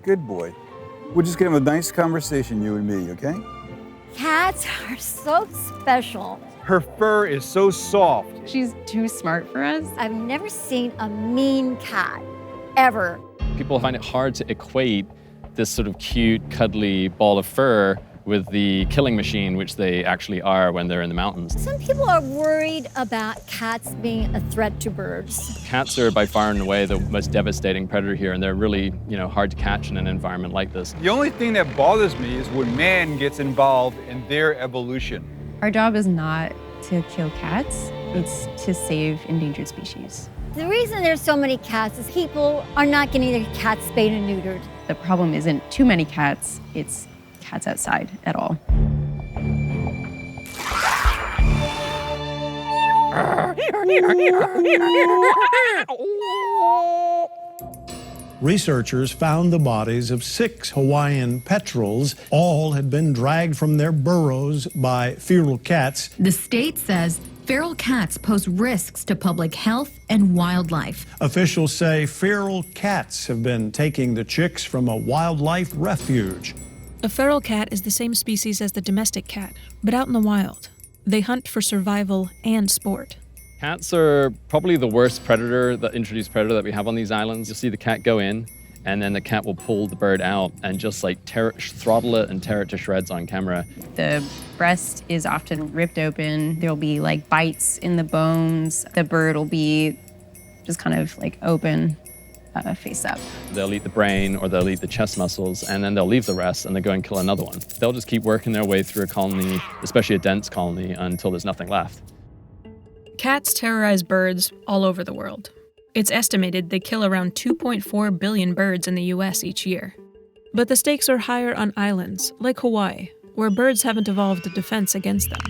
Good boy. We're just going to have a nice conversation, you and me, okay? Cats are so special. Her fur is so soft. She's too smart for us. I've never seen a mean cat, ever. People find it hard to equate this sort of cute, cuddly ball of fur with the killing machine, which they actually are when they're in the mountains. Some people are worried about cats being a threat to birds. Cats are by far and away the most devastating predator here, and they're really, hard to catch in an environment like this. The only thing that bothers me is when man gets involved in their evolution. Our job is not to kill cats, it's to save endangered species. The reason there's so many cats is people are not getting their cats spayed and neutered. The problem isn't too many cats, it's cats outside at all. Researchers found the bodies of 6 Hawaiian petrels. All had been dragged from their burrows by feral cats. The state says feral cats pose risks to public health and wildlife. Officials say feral cats have been taking the chicks from a wildlife refuge. A feral cat is the same species as the domestic cat, but out in the wild. They hunt for survival and sport. Cats are probably the worst introduced predator that we have on these islands. You'll see the cat go in, and then the cat will pull the bird out and just throttle it and tear it to shreds on camera. The breast is often ripped open. There'll be bites in the bones. The bird will be just kind of open, face up. They'll eat the brain or they'll eat the chest muscles, and then they'll leave the rest and they go and kill another one. They'll just keep working their way through a colony, especially a dense colony, until there's nothing left. Cats terrorize birds all over the world. It's estimated they kill around 2.4 billion birds in the US each year. But the stakes are higher on islands, like Hawaii, where birds haven't evolved a defense against them.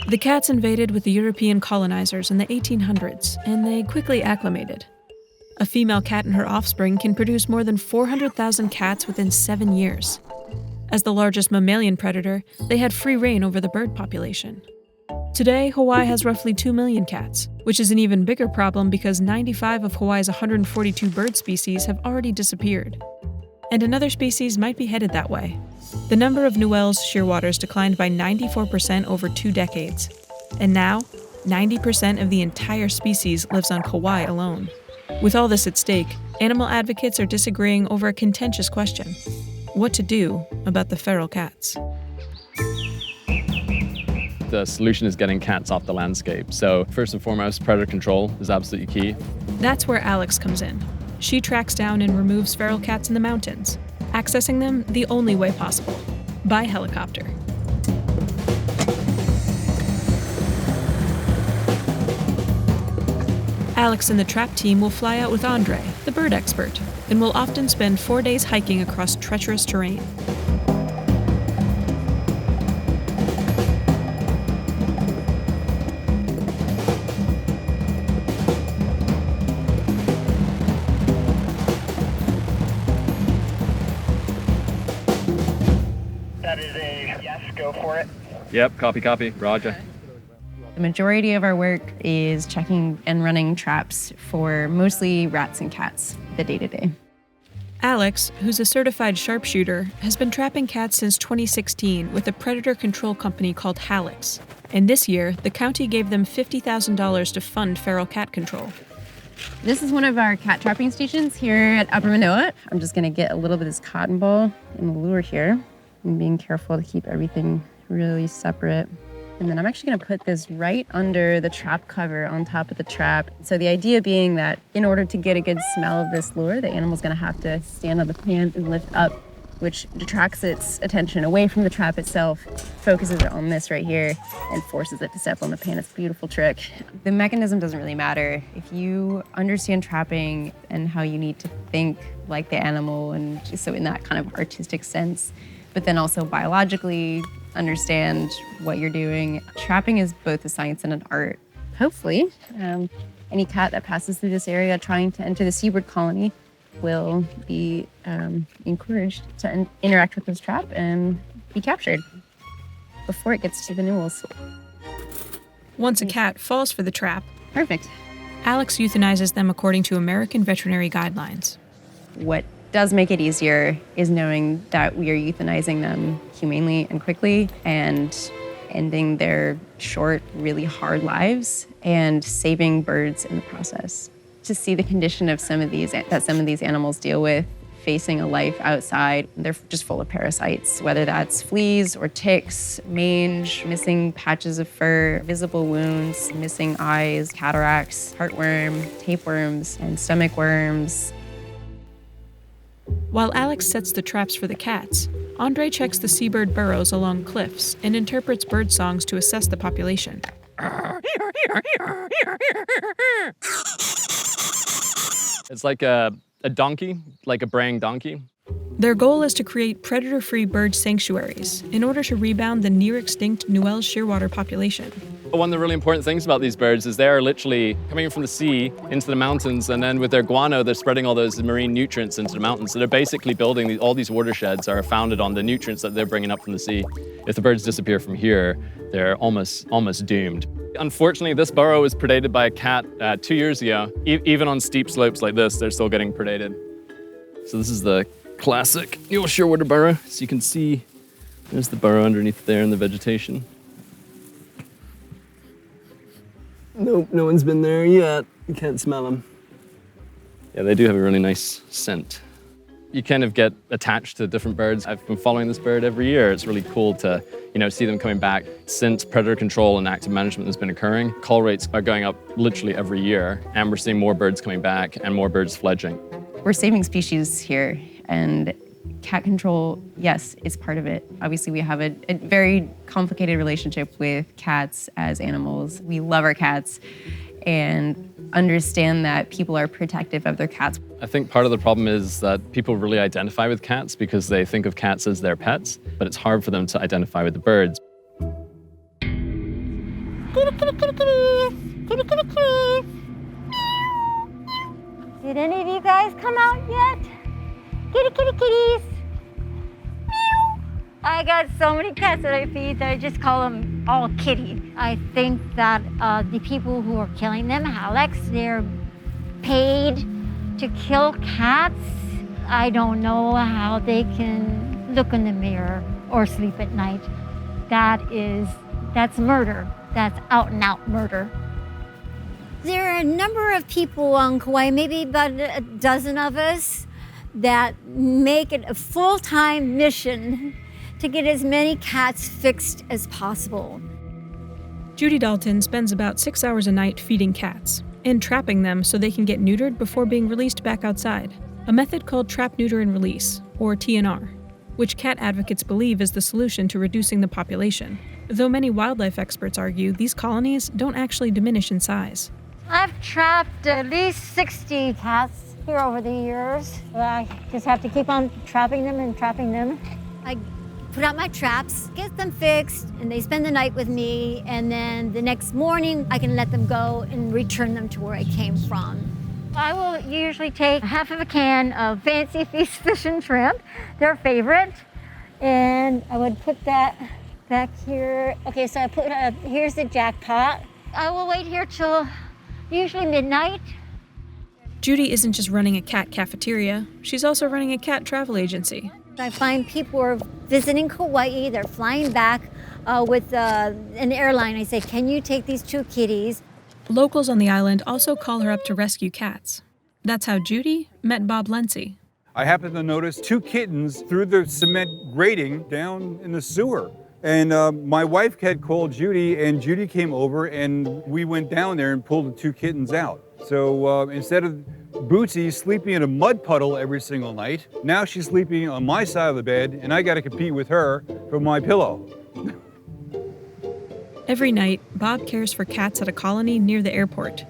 The cats invaded with the European colonizers in the 1800s, and they quickly acclimated. A female cat and her offspring can produce more than 400,000 cats within 7 years. As the largest mammalian predator, they had free reign over the bird population. Today, Hawaii has roughly 2 million cats, which is an even bigger problem because 95 of Hawaii's 142 bird species have already disappeared. And another species might be headed that way. The number of Nuel's shearwaters declined by 94% over 2 decades. And now, 90% of the entire species lives on Kauai alone. With all this at stake, animal advocates are disagreeing over a contentious question: what to do about the feral cats. The solution is getting cats off the landscape. So first and foremost, predator control is absolutely key. That's where Alex comes in. She tracks down and removes feral cats in the mountains, accessing them the only way possible, by helicopter. Alex and the trap team will fly out with Andre, the bird expert, and will often spend 4 days hiking across treacherous terrain. That is a yes, go for it. Yep, copy, roger. The majority of our work is checking and running traps for mostly rats and cats, the day-to-day. Alex, who's a certified sharpshooter, has been trapping cats since 2016 with a predator control company called Halix. And this year, the county gave them $50,000 to fund feral cat control. This is one of our cat trapping stations here at Upper Manoa. I'm just gonna get a little bit of this cotton ball in the lure here. I'm being careful to keep everything really separate. And then I'm actually gonna put this right under the trap cover on top of the trap. So the idea being that in order to get a good smell of this lure, the animal's gonna have to stand on the pan and lift up, which detracts its attention away from the trap itself, focuses it on this right here, and forces it to step on the pan. It's a beautiful trick. The mechanism doesn't really matter. If you understand trapping and how you need to think like the animal, and so in that kind of artistic sense, but then also biologically understand what you're doing. Trapping is both a science and an art. Hopefully, any cat that passes through this area trying to enter the seabird colony will be encouraged to interact with this trap and be captured before it gets to the newels. Once a cat falls for the trap, Perfect. Alex euthanizes them according to American veterinary guidelines. What does make it easier is knowing that we are euthanizing them humanely and quickly and ending their short, really hard lives and saving birds in the process. To see the condition of some of these animals deal with, facing a life outside, they're just full of parasites, whether that's fleas or ticks, mange, missing patches of fur, visible wounds, missing eyes, cataracts, heartworm, tapeworms, and stomach worms. While Alex sets the traps for the cats, Andre checks the seabird burrows along cliffs and interprets bird songs to assess the population. It's like a donkey, like a braying donkey. Their goal is to create predator-free bird sanctuaries in order to rebound the near-extinct Noël shearwater population. One of the really important things about these birds is they're literally coming from the sea into the mountains, and then with their guano, they're spreading all those marine nutrients into the mountains. So they're basically building, all these watersheds are founded on the nutrients that they're bringing up from the sea. If the birds disappear from here, they're almost doomed. Unfortunately, this burrow was predated by a cat 2 years ago. Even on steep slopes like this, they're still getting predated. So this is the classic Noël shearwater burrow. So you can see there's the burrow underneath there in the vegetation. Nope, no one's been there yet. You can't smell them. Yeah, they do have a really nice scent. You kind of get attached to different birds. I've been following this bird every year. It's really cool to, see them coming back. Since predator control and active management has been occurring, call rates are going up literally every year, and we're seeing more birds coming back and more birds fledging. We're saving species here, and cat control, yes, is part of it. Obviously, we have a very complicated relationship with cats as animals. We love our cats and understand that people are protective of their cats. I think part of the problem is that people really identify with cats because they think of cats as their pets, but it's hard for them to identify with the birds. Did any of you guys come out yet? Kitty, kitty, kitties. Meow. I got so many cats that I feed that I just call them all kitty. I think that the people who are killing them, Alex, they're paid to kill cats. I don't know how they can look in the mirror or sleep at night. That's murder. That's out and out murder. There are a number of people on Kauai, maybe about a dozen of us, that make it a full-time mission to get as many cats fixed as possible. Judy Dalton spends about 6 hours a night feeding cats and trapping them so they can get neutered before being released back outside, a method called trap, neuter, and release, or TNR, which cat advocates believe is the solution to reducing the population, though many wildlife experts argue these colonies don't actually diminish in size. I've trapped at least 60 cats here over the years. I just have to keep on trapping them and trapping them. I put out my traps, get them fixed, and they spend the night with me, and then the next morning I can let them go and return them to where I came from. I will usually take half of a can of Fancy Feast fish and shrimp, their favorite, and I would put that back here. Okay, so I put, here's the jackpot. I will wait here till usually midnight. Judy isn't just running a cat cafeteria, she's also running a cat travel agency. I find people are visiting Kauai, they're flying back with an airline. I say, can you take these 2 kitties? Locals on the island also call her up to rescue cats. That's how Judy met Bob Lency. I happened to notice 2 kittens through the cement grating down in the sewer. And my wife had called Judy, and Judy came over, and we went down there and pulled the 2 kittens out. So instead of Bootsy sleeping in a mud puddle every single night, now she's sleeping on my side of the bed, and I got to compete with her for my pillow. Every night, Bob cares for cats at a colony near the airport.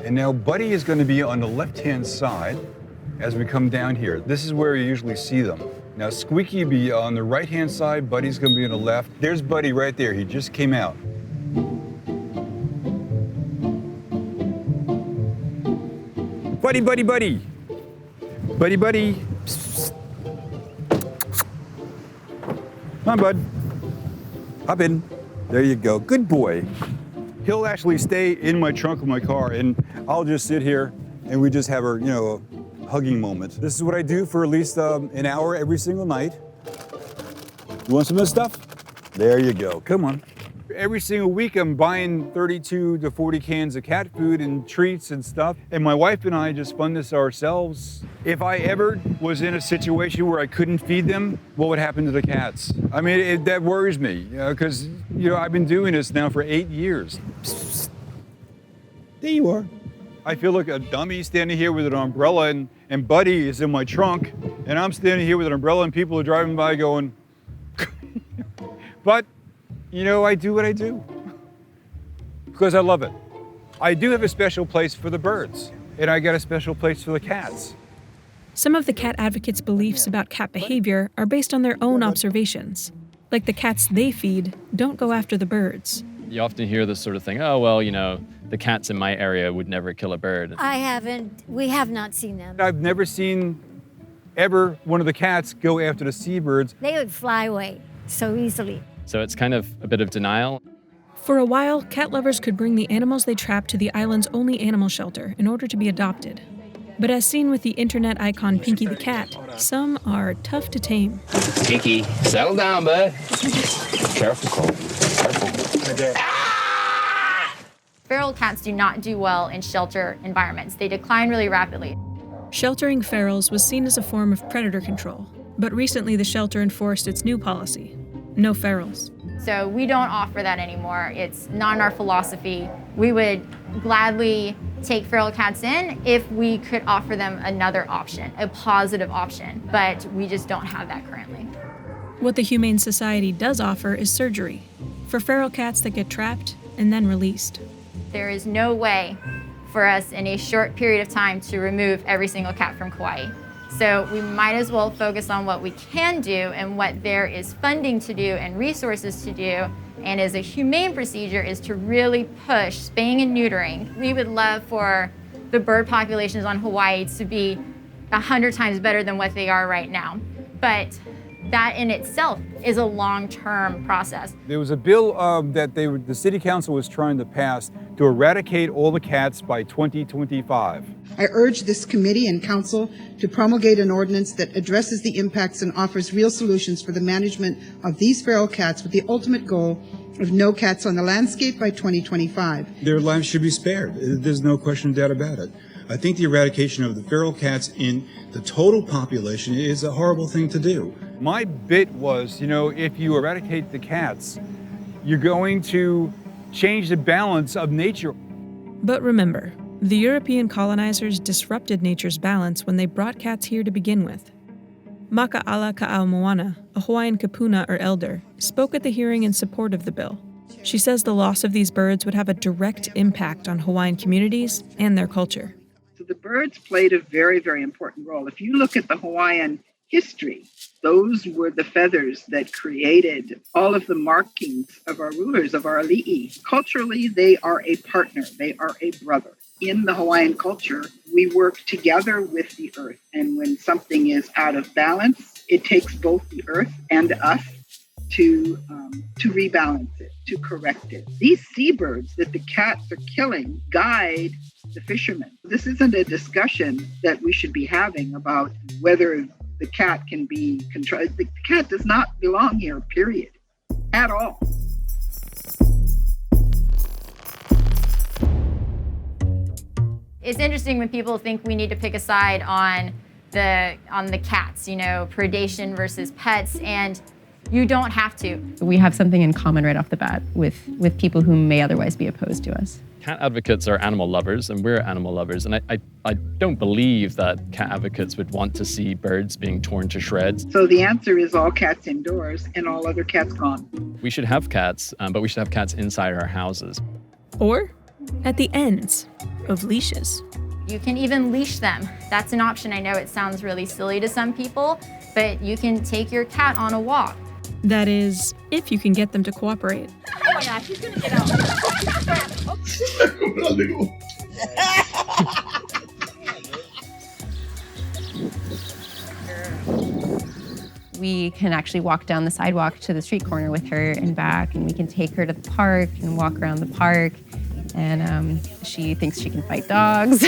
And now Buddy is going to be on the left-hand side as we come down here. This is where you usually see them. Now Squeaky will be on the right-hand side, Buddy's going to be on the left. There's Buddy right there, he just came out. Buddy, buddy, buddy. Buddy, buddy. Come on, bud. Hop in. There you go. Good boy. He'll actually stay in my trunk of my car, and I'll just sit here, and we just have our, hugging moment. This is what I do for at least an hour every single night. You want some of this stuff? There you go. Come on. Every single week, I'm buying 32 to 40 cans of cat food and treats and stuff. And my wife and I just fund this ourselves. If I ever was in a situation where I couldn't feed them, what would happen to the cats? I mean, that worries me, because I've been doing this now for 8 years. There you are. I feel like a dummy standing here with an umbrella, and Buddy is in my trunk, and I'm standing here with an umbrella, and people are driving by going, but, I do what I do because I love it. I do have a special place for the birds, and I got a special place for the cats. Some of the cat advocates' beliefs about cat behavior are based on their own observations. Like the cats they feed don't go after the birds. You often hear this sort of thing, oh, well, the cats in my area would never kill a bird. We have not seen them. I've never seen ever one of the cats go after the seabirds. They would fly away so easily. So it's kind of a bit of denial. For a while, cat lovers could bring the animals they trapped to the island's only animal shelter in order to be adopted. But as seen with the internet icon Pinky the Cat, some are tough to tame. Pinky, settle down, bud. Careful, Cole. Careful. Feral cats do not do well in shelter environments. They decline really rapidly. Sheltering ferals was seen as a form of predator control, but recently the shelter enforced its new policy: no ferals. So we don't offer that anymore. It's not in our philosophy. We would gladly take feral cats in if we could offer them another option, a positive option, but we just don't have that currently. What the Humane Society does offer is surgery for feral cats that get trapped and then released. There is no way for us in a short period of time to remove every single cat from Kauai. So we might as well focus on what we can do and what there is funding to do and resources to do. And as a humane procedure is to really push spaying and neutering. We would love for the bird populations on Hawaii to be 100 times better than what they are right now. But that in itself is a long-term process. There was a bill that the city council was trying to pass to eradicate all the cats by 2025. I urge this committee and council to promulgate an ordinance that addresses the impacts and offers real solutions for the management of these feral cats with the ultimate goal of no cats on the landscape by 2025. Their lives should be spared. There's no question of doubt about it. I think the eradication of the feral cats in the total population is a horrible thing to do. My bit was, if you eradicate the cats, you're going to change the balance of nature. But remember, the European colonizers disrupted nature's balance when they brought cats here to begin with. Maka'ala Ka'aumoana, a Hawaiian kapuna or elder, spoke at the hearing in support of the bill. She says the loss of these birds would have a direct impact on Hawaiian communities and their culture. So the birds played a very, very important role. If you look at the Hawaiian history, those were the feathers that created all of the markings of our rulers, of our ali'i. Culturally, they are a partner. They are a brother. In the Hawaiian culture, we work together with the earth. And when something is out of balance, it takes both the earth and us to rebalance it, to correct it. These seabirds that the cats are killing guide the fishermen. This isn't a discussion that we should be having about whether the cat can be controlled. The cat does not belong here, period, at all. It's interesting when people think we need to pick a side on the cats, predation versus pets, and you don't have to. We have something in common right off the bat with people who may otherwise be opposed to us. Cat advocates are animal lovers, and we're animal lovers. And I don't believe that cat advocates would want to see birds being torn to shreds. So the answer is all cats indoors and all other cats gone. We should have cats, but we should have cats inside our houses. Or at the ends of leashes. You can even leash them. That's an option. I know it sounds really silly to some people, but you can take your cat on a walk. That is, if you can get them to cooperate. Oh yeah, she's gonna get out. We can actually walk down the sidewalk to the street corner with her and back, and we can take her to the park and walk around the park. And she thinks she can fight dogs.